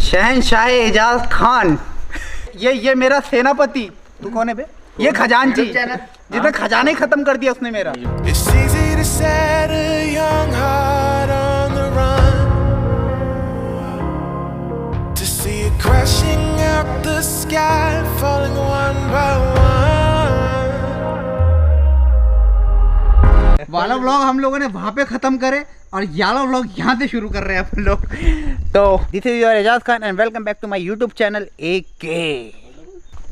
शहनशाह एजाज खान, ये मेरा सेनापति। तू कौन है बे? ये खजानची जिसने खजाने खत्म कर दिया उसने मेरा। वाला व्लॉग हम लोगों ने वहाँ पे खत्म करे और याला व्लॉग यहाँ से शुरू कर रहे हैं अपन लोग। तो this is your Ejaz Khan and welcome back to my YouTube channel AK।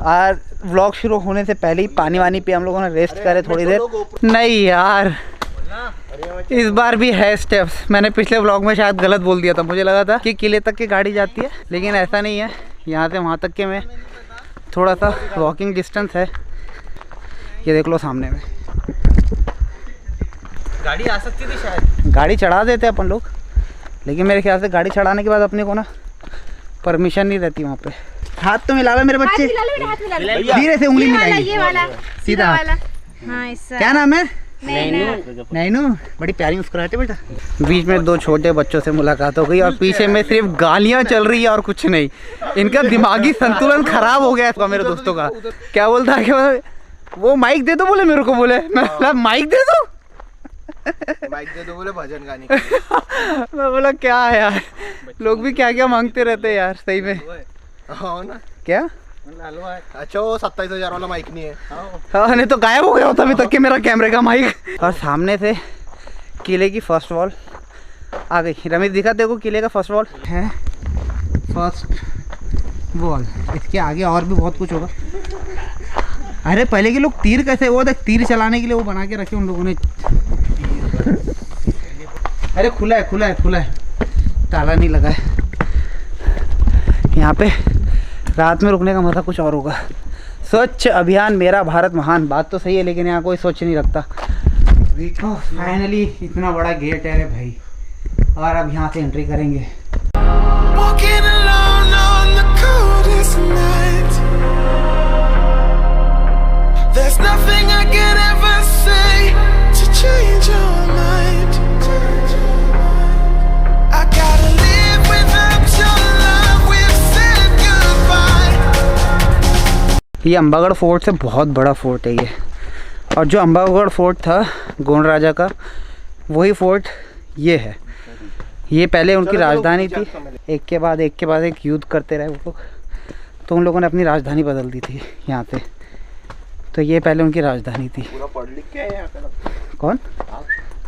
और व्लॉग शुरू होने से पहले ही पानी वानी पे हम लोगों ने रेस्ट करे थोड़ी देर। नहीं यार, इस बार भी है स्टेप्स। मैंने पिछले व्लॉग में शायद गलत बोल दिया था, मुझे लगा था कि किले तक की गाड़ी जाती है, लेकिन ऐसा नहीं है। यहाँ से वहाँ तक के में थोड़ा सा वॉकिंग डिस्टेंस है। ये देख लो सामने में गाड़ी आ सकती थी, शायद गाड़ी चढ़ा देते अपन लोग, लेकिन मेरे ख्याल से गाड़ी चढ़ाने के बाद अपने को ना परमिशन नहीं रहती वहाँ पे। हाथ तो मिला लो मेरे बच्चे, धीरे से उंगली मिलाएंगे सीधा। हाँ, क्या नाम है? नैनू। बड़ी प्यारी मुस्कुराहट है बेटा। बीच में दो छोटे बच्चों से मुलाकात हो गई और पीछे में सिर्फ गालियाँ चल रही है और कुछ नहीं। इनका दिमागी संतुलन खराब हो गया है मेरे दोस्तों का। क्या बोलता है कि वो माइक दे दो, बोले मेरे को, बोले मैं माइक दे दो, माइक दे दो, बोले भजन गाने के। मैं बोला क्या है यार, लोग भी क्या क्या मांगते रहते हैं यार सही में। हाँ ना, क्या अच्छा वो 27,000 वाला माइक नहीं है। हाँ, नहीं तो गायब हो गया होता अभी तक के मेरा कैमरे का माइक। और सामने से किले की फर्स्ट वॉल आ गई। रमेश दिखा देखो, किले का फर्स्ट वॉल है, फर्स्ट वॉल। इसके आगे और भी बहुत कुछ होगा। अरे पहले के लोग तीर कैसे, वो देख तीर चलाने के लिए वो बना के रखे उन लोगों ने। अरे खुला है, खुला है, खुला है, ताला नहीं लगा है। यहाँ पे रात में रुकने का मज़ा कुछ और होगा। स्वच्छ अभियान मेरा भारत महान, बात तो सही है, लेकिन यहाँ कोई स्वच्छ नहीं रखता। देखो फाइनली इतना बड़ा गेट है रे भाई, और अब यहाँ से एंट्री करेंगे। There's nothing I could ever say to change your mind. I gotta live without your love. We've said goodbye. ये अंबागढ़ फोर्ट से बहुत बड़ा फोर्ट है ये, और जो अंबागढ़ फोर्ट था गोंड राजा का, वही फोर्ट ये है। ये पहले उनकी राजधानी थी। एक के बाद एक युद्ध करते रहे वो लोग, तो उन लोगों ने अपनी राजधानी बदल दी थी यहाँ पे। तो ये पहले उनकी राजधानी थी। पूरा पढ़ लिख के है यहाँ। कौन?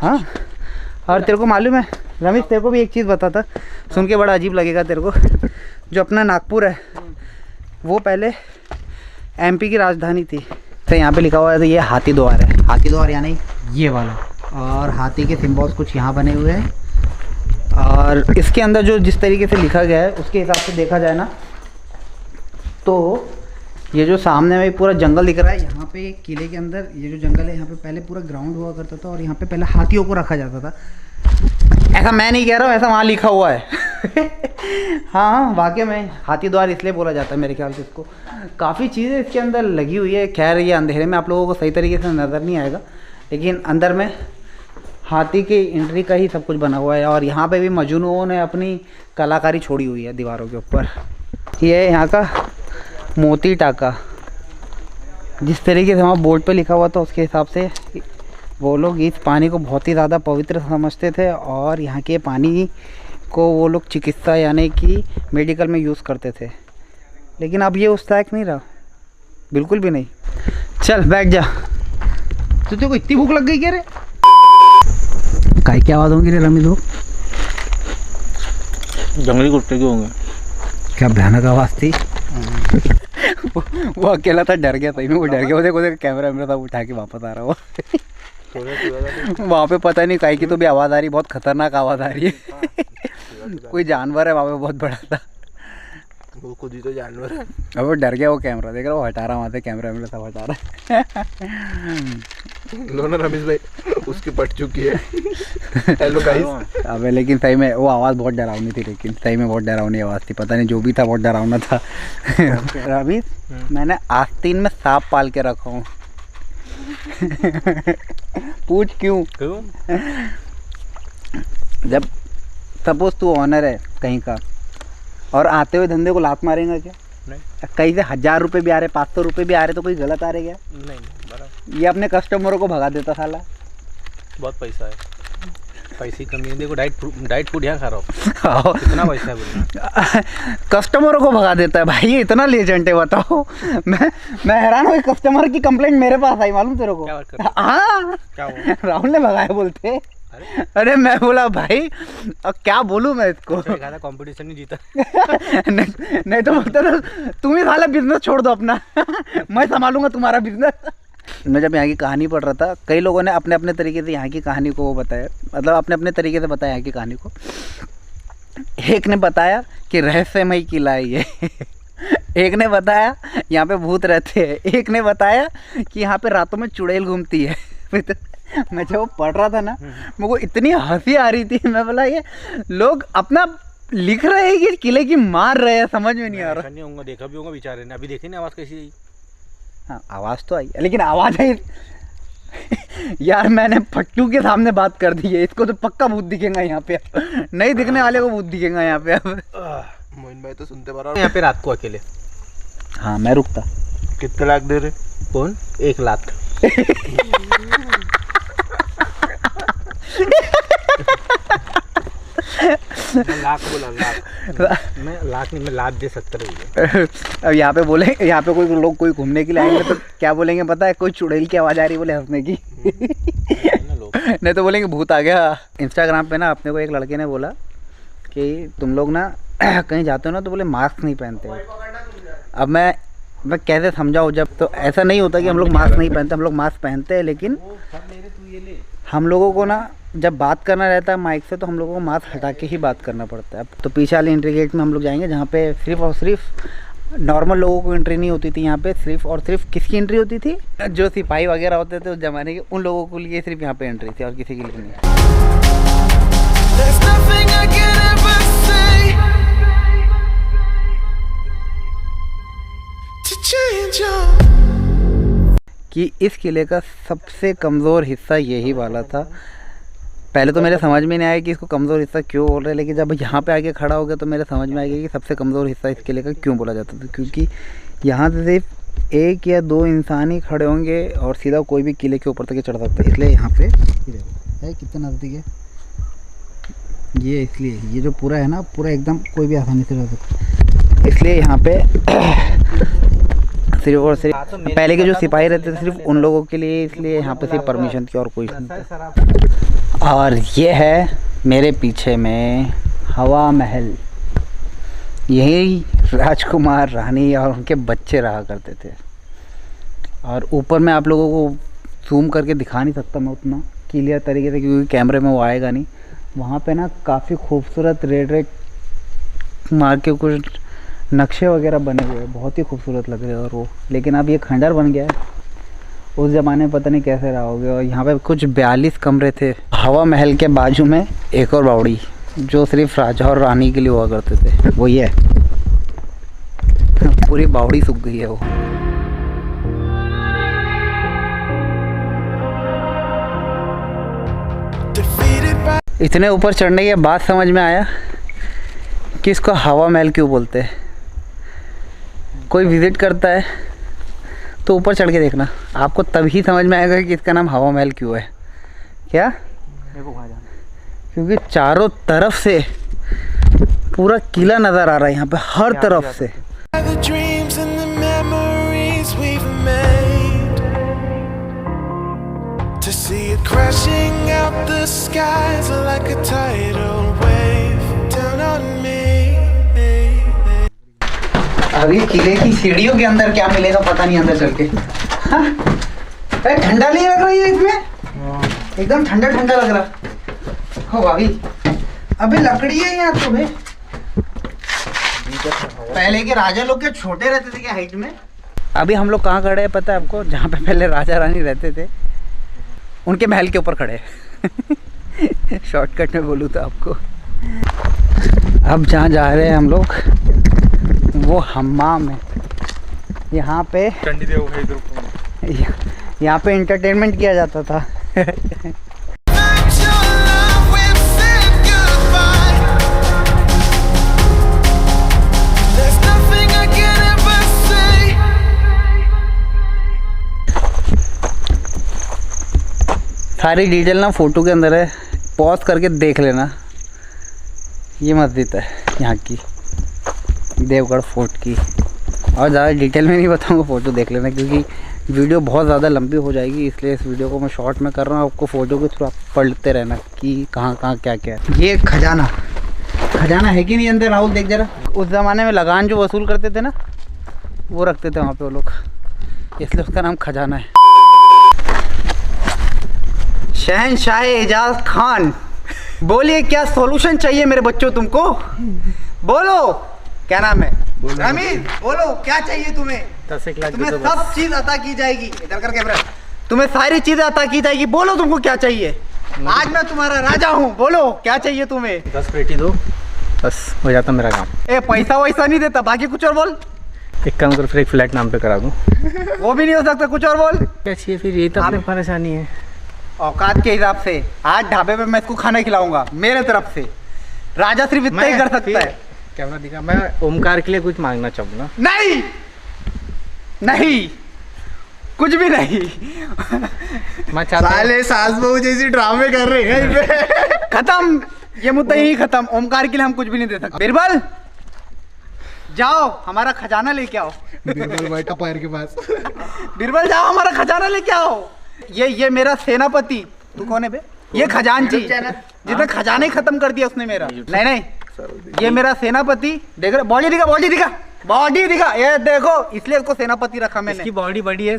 हाँ, और तेरे को मालूम है रमेश, तेरे को भी एक चीज़ बताता, सुन के बड़ा अजीब लगेगा तेरे को। जो अपना नागपुर है वो पहले MP की राजधानी थी। तो यहाँ पे लिखा हुआ है, तो ये हाथी द्वार है। हाथी द्वार यानी ये वाला, और हाथी के सिम्बॉल्स कुछ यहाँ बने हुए हैं। और इसके अंदर जो जिस तरीके से लिखा गया है उसके हिसाब से देखा जाए ना, तो ये जो सामने में पूरा जंगल दिख रहा है, यहाँ पे किले के अंदर ये जो जंगल है, यहाँ पे पहले पूरा ग्राउंड हुआ करता था, और यहाँ पे पहले हाथियों को रखा जाता था। ऐसा मैं नहीं कह रहा हूँ, ऐसा वहाँ लिखा हुआ है। हाँ वाकई में हाथी द्वार इसलिए बोला जाता है मेरे ख्याल से इसको। काफ़ी चीज़ें इसके अंदर लगी हुई है। खैर ये अंधेरे में आप लोगों को सही तरीके से नज़र नहीं आएगा, लेकिन अंदर में हाथी की एंट्री का ही सब कुछ बना हुआ है। और यहाँ पे भी मजनूओं ने अपनी कलाकारी छोड़ी हुई है दीवारों के ऊपर। ये यहाँ का मोती टाका, जिस तरीके से वहाँ बोर्ड पे लिखा हुआ था उसके हिसाब से वो लोग इस पानी को बहुत ही ज़्यादा पवित्र समझते थे, और यहाँ के पानी को वो लोग चिकित्सा यानी कि मेडिकल में यूज़ करते थे। लेकिन अब ये उस लायक नहीं रहा, बिल्कुल भी नहीं। चल बैठ जा। तो तेरे को इतनी भूख लग गई क्या रे? काय क्या आवाज़ होंगी रे रमेश? लोग जंगली कुत्ते क्यों होंगे? क्या भयानक आवाज़ थी। वो अकेला था, डर गया सही में। वो डर गया, वो कैमरा मेरा था उठा के वापस आ रहा हुआ। वहाँ पे पता नहीं काहे की तो भी आवाज़ आ रही, बहुत खतरनाक आवाज़ आ रही है। कोई जानवर है वहाँ पे बहुत बड़ा था। वो खुद ही तो जानवर है। अब वो डर गया, वो कैमरा देख रहा, वो हटा रहा वहाँ से, कैमरा मेरा था हटा रहा। लो ना रमेश भाई, उसकी पट चुकी है। Hello guys. अबे लेकिन सही में वो आवाज़ बहुत डरावनी थी, लेकिन सही में बहुत डरावनी आवाज़ थी। पता नहीं जो भी था बहुत डरावना था। रमेश, मैंने आस्तीन में सांप पाल के रखा हूँ। पूछ क्यों? जब सपोज तू ऑनर है कहीं का, और आते हुए धंधे को लात मारेंगे क्या? नहीं कहीं से 1000 रुपये भी आ रहे, 500 रुपये भी आ रहे, तो कोई गलत आ रहे क्या? नहीं बराबर, ये अपने कस्टमरों को भगा देता साला। बहुत पैसा है, पैसे की कमी है। देखो डाइट फूड यहाँ खा रहा हूँ, कितना पैसा है बोलना। कस्टमरों को भगा देता है भाई, ये इतना लेजेंड है बताओ। मैं हैरान हूँ, कस्टमर की कंप्लेंट मेरे पास आई, मालूम तेरे को? हाँ, क्या हुआ? राहुल ने भगाया बोलते। अरे मैं बोला भाई अब क्या बोलूं मैं इसको। कंपटीशन नहीं जीता। नहीं तो बोलता था तुम ही साला बिजनेस छोड़ दो अपना, मैं संभालूंगा तुम्हारा बिजनेस। मैं जब यहाँ की कहानी पढ़ रहा था, कई लोगों ने अपने अपने तरीके से यहाँ की कहानी को वो बताया, मतलब अपने अपने तरीके से बताया यहाँ की कहानी को। एक ने बताया कि रहस्यमय किला है ये, एक ने बताया यहाँ पे भूत रहते हैं, एक ने बताया कि यहाँ पे रातों में चुड़ैल घूमती है। मैं जब वो पढ़ रहा था ना, मेरे को इतनी हंसी आ रही थी। मैं बोला ये लोग अपना लिख रहे हैं कि किले की मार रहे हैं, समझ में नहीं आ रहा। नहीं होगा, देखा भी होगा बेचारे ने, अभी देखी ना आवाज़ कैसी आई। हाँ आवाज़ तो आई, लेकिन आवाज़ आई यार मैंने फट्टू के सामने बात कर दी है, इसको तो पक्का भूत दिखेगा यहाँ पे, नहीं दिखने वाले को भूत दिखेगा यहाँ पे अब। मोइन भाई तो सुनते पा यहाँ पे रात को अकेले। हाँ मैं रुकता। कितने लाख दे रहे? कौन? 1 लाख। मैं लाख बोला, लाख मैं लाख नहीं, मैं लाख दे 70। अब यहाँ पे बोले, यहाँ पे कोई लोग कोई घूमने के लिए आएंगे तो क्या बोलेंगे पता है? कोई चुड़ैल की आवाज़ आ रही बोले हंसने की। नहीं तो बोलेंगे भूत आ गया। इंस्टाग्राम पे ना अपने को एक लड़के ने बोला कि तुम लोग ना कहीं जाते हो ना तो बोले मास्क नहीं पहनते हो। अब मैं कैसे समझाऊँ, जब तो ऐसा नहीं होता कि हम लोग मास्क नहीं पहनते, हम लोग मास्क पहनते हैं, लेकिन हम लोगों को ना जब बात करना रहता है माइक से तो हम लोगों को मास्क हटा के ही बात करना पड़ता है। तो पीछे वाले एंट्री गेट में हम लोग जाएंगे जहाँ पे सिर्फ और सिर्फ नॉर्मल लोगों को एंट्री नहीं होती थी। यहाँ पे सिर्फ और सिर्फ किसकी एंट्री होती थी? जो सिपाही वगैरह होते थे उस ज़माने के, उन लोगों के लिए सिर्फ यहाँ पे एंट्री थी और किसी के लिए नहीं। कि इस किले का सबसे कमज़ोर हिस्सा यही वाला था। पहले तो मेरे समझ में नहीं आया कि इसको कमज़ोर हिस्सा क्यों बोल रहे हैं, लेकिन जब यहाँ पे आके खड़ा हो गया तो मेरे समझ में आ गया कि सबसे कमज़ोर हिस्सा इस किले का क्यों बोला जाता था। क्योंकि यहाँ से सिर्फ 1 या 2 इंसान ही खड़े होंगे और सीधा कोई भी किले के ऊपर तक चढ़ सकता है। इसलिए यहाँ पे है कितना नज़दीक है ये, इसलिए ये जो पूरा है ना, पूरा एकदम कोई भी आसानी से रह सकता है। इसलिए यहाँ पे सिर्फ और सिर्फ पहले के जो सिपाही रहते थे सिर्फ उन लोगों के लिए, इसलिए यहाँ पे सिर्फ परमिशन थी और कोई नहीं था। और ये है मेरे पीछे में हवा महल, यही राजकुमार रानी और उनके बच्चे रहा करते थे। और ऊपर में आप लोगों को जूम करके दिखा नहीं सकता मैं उतना क्लियर तरीके से, क्योंकि कैमरे में वो आएगा नहीं। वहाँ पे ना काफ़ी खूबसूरत रेड मार के कुछ नक्शे वगैरह बने हुए हैं, बहुत ही खूबसूरत लग रहे हैं। और वो लेकिन अब ये खंडर बन गया है, उस ज़माने में पता नहीं कैसे रहा होगा। और यहाँ पे कुछ 42 कमरे थे। हवा महल के बाजू में एक और बावड़ी जो सिर्फ राजा और रानी के लिए हुआ करते थे, वो ये पूरी बावड़ी सूख गई है वो। इतने ऊपर चढ़ने के बाद समझ में आया कि इसको हवा महल क्यों बोलते हैं। कोई विज़िट करता है तो ऊपर चढ़ के देखना, आपको तभी समझ में आएगा कि इसका नाम हवा महल क्यों है। क्या? क्योंकि चारों तरफ से पूरा किला नज़र आ रहा है यहाँ पे, हर तरफ से। To see it crashing out the skies like a tidal wave down on me. अभी किले की सीढ़ियों के अंदर क्या मिलेगा पता नहीं अंदर चल के। ठंडा नहीं लग रहा है इसमें, एकदम ठंडा ठंडा लग रहा हो भाभी। अबे लकड़ी है यहाँ तो भाई। पहले के राजा लोग के छोटे रहते थे क्या हाइट में? अभी हम लोग कहाँ खड़े हैं पता है आपको? जहाँ पे पहले राजा रानी रहते थे उनके महल के ऊपर खड़े। शॉर्टकट में बोलूँ तो आपको। अब जहाँ जा रहे हैं हम लोग वो हम्माम है। यहाँ पे यहाँ पे एंटरटेनमेंट किया जाता था। सारी डिटेल ना फ़ोटो के अंदर है, पॉज करके देख लेना। ये मस्जिद है यहाँ की, देवगढ़ फोर्ट की। और ज़्यादा डिटेल में नहीं बताऊँगा, फ़ोटो देख लेना, क्योंकि वीडियो बहुत ज़्यादा लंबी हो जाएगी, इसलिए इस वीडियो को मैं शॉर्ट में कर रहा हूँ। आपको फ़ोटो के थ्रू आप पढ़ते रहना कि कहाँ कहाँ क्या क्या है। ये खजाना है कि नहीं अंदर, राहुल देख जरा। उस ज़माने में लगान जो वसूल करते थे ना, वो रखते थे वहाँ पे वो लोग, इसलिए उसका नाम खजाना है। शहंशाह एजाज खान, बोलिए क्या सॉल्यूशन चाहिए मेरे बच्चों तुमको? बोलो क्या नाम है? रमीज, बोलो क्या चाहिए तुम्हें? 10 लाख तुम्हें सब चीज अता की जाएगी। इधर कर कैमरा। तुम्हें सारी चीजें अता की जाएगी। बोलो तुमको क्या चाहिए? आज मैं तुम्हारा राजा हूँ, बोलो क्या चाहिए तुम्हें? 10 पेटी दो, बस हो जाता मेरा काम। ए पैसा वैसा नहीं देता, बाकी कुछ और बोल। एक काम कर, फिर एक फ्लैट नाम पे करा दूँ। वो भी नहीं हो सकता, कुछ और बोल। क्या चाहिए फिर? यही तो अपनी परेशानी है। औकात के हिसाब से आज ढाबे पे मैं इसको खाना खिलाऊंगा मेरे तरफ से। राजा सिर्फ इतना ही कर सकता है। कैमरा दिखा। मैं ओमकार के लिए कुछ मांगना चाहूँगा। नहीं नहीं, कुछ भी नहीं। मैं चाहता साले सास बहू जैसी ड्रामे कर रहे हैं। खत्म, ये मुद्दा यही खत्म। ओमकार के लिए हम कुछ भी नहीं दे सकते। बिरबल जाओ हमारा खजाना लेके आओ। बिरबल बैठा पैर के पास। बिरबल जाओ हमारा खजाना लेके आओ। ये मेरा सेनापति। तू कौन है बे? ये खजांची, जिसने खजाना ही खत्म कर दिया उसने मेरा। नहीं, ये मेरा सेनापति। देख रहे, बॉडी दिखा। ये देखो, इसलिए उसको सेनापति रखा मैंने। इसकी बॉडी बड़ी है।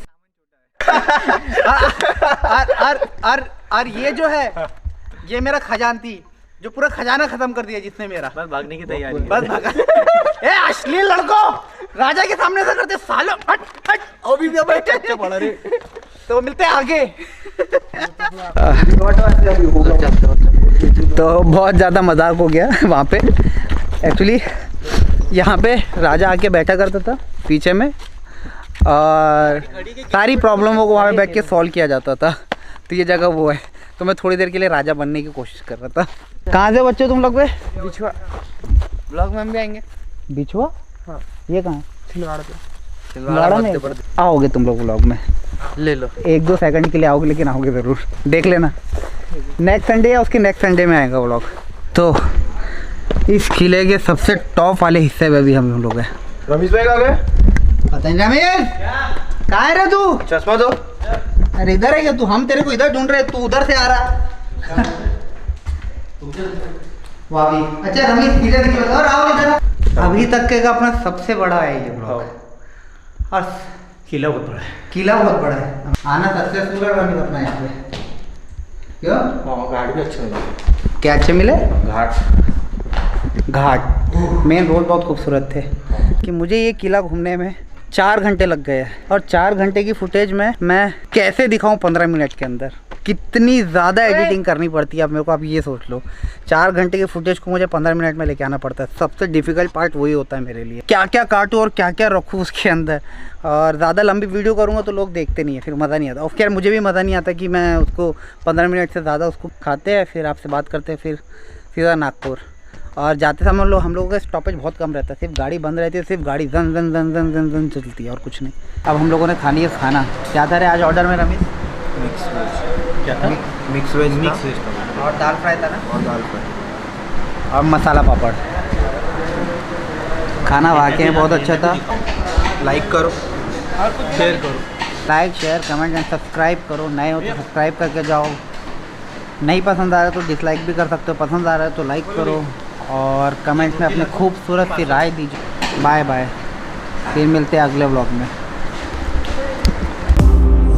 और ये जो है, ये मेरा खजानती, जो पूरा खजाना खत्म कर दिया जिसने मेरा। बस भागने की तैयारी। बस भागा। ए अश्लील लड़को, राजा के सामने से करते सालो। हट अभी भी बैठे पड़ा रे। तो मिलते हैं आगे। तो बहुत ज़्यादा मजाक हो गया वहाँ पे। एक्चुअली यहाँ पे राजा आके बैठा करता था पीछे में, और सारी प्रॉब्लमों को वहाँ पे बैठ के सॉल्व किया जाता था। तो ये जगह वो है। तो मैं थोड़ी देर के लिए राजा बनने की कोशिश कर रहा था। कहाँ से बच्चे तुम लोग? पे बिछुआ ब्लॉग में हम भी आएंगे। बिछुआ? हाँ। ये कहाँ? छिंदवाड़ा में आओगे तुम लोग ब्लॉग में? ले लो, 1-2 सेकंड के लिए आओगे, लेकिन आओगे ज़रूर। देख लेना, नेक्स्ट संडे या उसके नेक्स्ट संडे में आएगा व्लॉग। तो इस किले के सबसे टॉप वाले हिस्से में भी हम लोग हैं। रमेश भाई कहाँ गए? पता नहीं। रमेश कहाँ है रे तू? चश्मा दो। अरे इधर है क्या तू? हम तेरे को इधर ढूंढ रहे, तू उधर से आ रहा। वाह भी। अच्छा रमेश किले की और आओ इधर। अभी तक के का अपना सबसे बड़ा है ये ब्लॉग। और किला बहुत बड़ा है। किला बहुत बड़ा है। आना सक्सेसफुल है रमेश अपना यहाँ पे। क्यों? घाट भी अच्छे मिले। क्या अच्छे मिले? घाट मेन रोड बहुत खूबसूरत थे कि मुझे ये किला घूमने में 4 घंटे लग गए। और 4 घंटे की फुटेज में मैं कैसे दिखाऊं 15 मिनट के अंदर? कितनी ज़्यादा एडिटिंग करनी पड़ती है अब मेरे को, आप ये सोच लो। 4 घंटे की फुटेज को मुझे 15 मिनट में लेके आना पड़ता है। सबसे डिफ़िकल्ट पार्ट वही होता है मेरे लिए, क्या क्या काटूँ और क्या क्या रखूँ उसके अंदर। और ज़्यादा लंबी वीडियो करूँगा तो लोग देखते नहीं है, फिर मज़ा नहीं आता। और खैर मुझे भी मज़ा नहीं आता कि मैं उसको 15 मिनट से ज़्यादा उसको खाते हैं, फिर आपसे बात करते हैं, फिर सीधा नागपुर। और जाते समय हम लोगों का स्टॉपेज बहुत कम रहता है, सिर्फ गाड़ी बंद रहती है, सिर्फ गाड़ी जन जन जन जन जन जन चलती है और कुछ नहीं। अब हम लोगों ने खानी है खाना। क्या था रे आज ऑर्डर में रमेश? Mix veg. क्या था? मिक्स वेज और दाल फ्राई था ना? और दाल फ्राई और मसाला पापड़। खाना वाकई बहुत अच्छा था। लाइक करो, शेयर करो। Like share comment and subscribe करो। नए हो तो सब्सक्राइब करके जाओ। नहीं पसंद आ रहा तो डिसलाइक भी कर सकते हो, पसंद आ रहा है तो लाइक करो और कमेंट में अपने खूबसूरत सी राय दीजिए। बाय बाय, फिर मिलते हैं अगले व्लॉग में।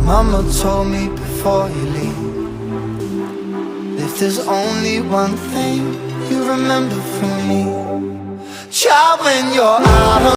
Mama told me before you leave, if there's only one thing you remember from me, child, when you're out